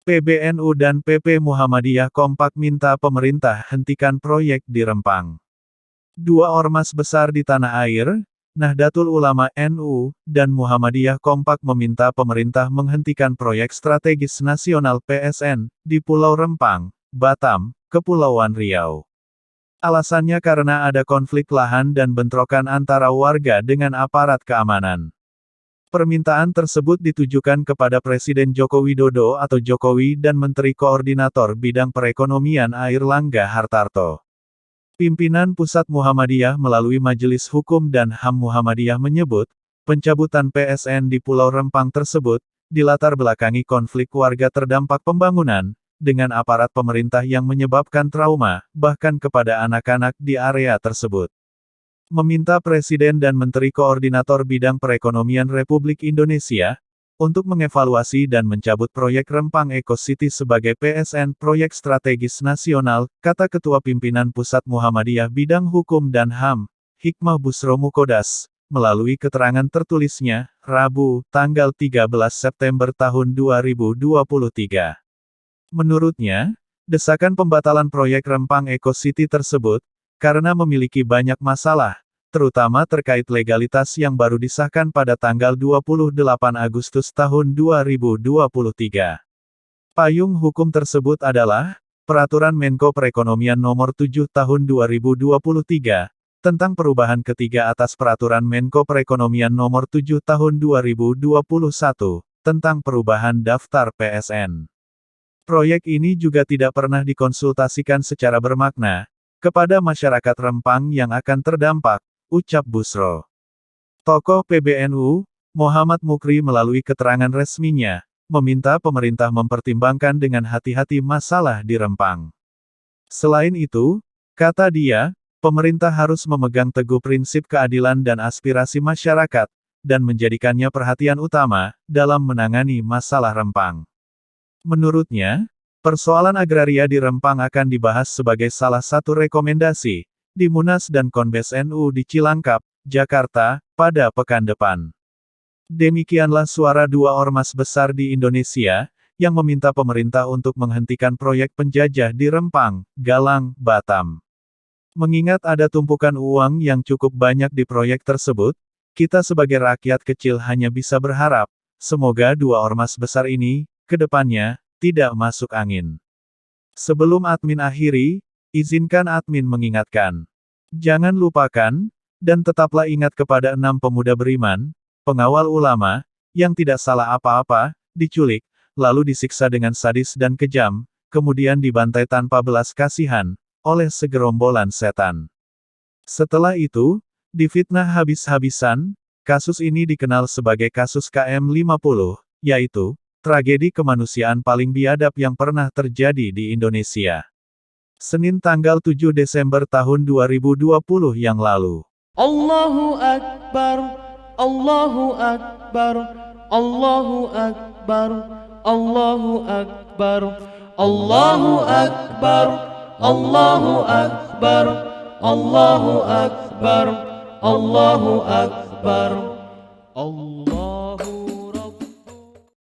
PBNU dan PP Muhammadiyah kompak minta pemerintah hentikan proyek di Rempang. Dua ormas besar di tanah air, Nahdlatul Ulama (NU) dan Muhammadiyah kompak meminta pemerintah menghentikan proyek strategis nasional PSN di Pulau Rempang, Batam, Kepulauan Riau. Alasannya karena ada konflik lahan dan bentrokan antara warga dengan aparat keamanan. Permintaan tersebut ditujukan kepada Presiden Joko Widodo atau Jokowi dan Menteri Koordinator Bidang Perekonomian Airlangga Hartarto. Pimpinan Pusat Muhammadiyah melalui Majelis Hukum dan HAM Muhammadiyah menyebut, pencabutan PSN di Pulau Rempang tersebut, dilatar belakangi konflik warga terdampak pembangunan, dengan aparat pemerintah yang menyebabkan trauma, bahkan kepada anak-anak di area tersebut. Meminta Presiden dan Menteri Koordinator Bidang Perekonomian Republik Indonesia, untuk mengevaluasi dan mencabut proyek Rempang Eco City sebagai PSN proyek strategis nasional, kata Ketua Pimpinan Pusat Muhammadiyah Bidang Hukum dan HAM, Hikmah Busro Mukodas, melalui keterangan tertulisnya, Rabu, tanggal 13 September tahun 2023. Menurutnya, desakan pembatalan proyek Rempang Eco City tersebut, karena memiliki banyak masalah, terutama terkait legalitas yang baru disahkan pada tanggal 28 Agustus tahun 2023. Payung hukum tersebut adalah, Peraturan Menko Perekonomian Nomor 7 Tahun 2023, tentang perubahan ketiga atas Peraturan Menko Perekonomian Nomor 7 Tahun 2021, tentang perubahan daftar PSN. Proyek ini juga tidak pernah dikonsultasikan secara bermakna, kepada masyarakat Rempang yang akan terdampak, ucap Busro. Tokoh PBNU, Muhammad Mukri melalui keterangan resminya, meminta pemerintah mempertimbangkan dengan hati-hati masalah di Rempang. Selain itu, kata dia, pemerintah harus memegang teguh prinsip keadilan dan aspirasi masyarakat, dan menjadikannya perhatian utama, dalam menangani masalah Rempang. Menurutnya, persoalan agraria di Rempang akan dibahas sebagai salah satu rekomendasi, di Munas dan Konbes NU di Cilangkap, Jakarta, pada pekan depan. Demikianlah suara dua ormas besar di Indonesia, yang meminta pemerintah untuk menghentikan proyek penjajah di Rempang, Galang, Batam. Mengingat ada tumpukan uang yang cukup banyak di proyek tersebut, kita sebagai rakyat kecil hanya bisa berharap, semoga dua ormas besar ini, ke depannya, tidak masuk angin. Sebelum admin akhiri, izinkan admin mengingatkan. Jangan lupakan, dan tetaplah ingat kepada 6 pemuda beriman, pengawal ulama, yang tidak salah apa-apa, diculik, lalu disiksa dengan sadis dan kejam, kemudian dibantai tanpa belas kasihan, oleh segerombolan setan. Setelah itu, difitnah habis-habisan, kasus ini dikenal sebagai kasus KM50, yaitu, tragedi kemanusiaan paling biadab yang pernah terjadi di Indonesia. Senin tanggal 7 Desember tahun 2020 yang lalu. Allahu Akbar, Allahu Akbar, Allahu Akbar, Allahu Akbar, Allahu Akbar, Allahu Akbar, Allahu Akbar, Allahu Akbar, Allah.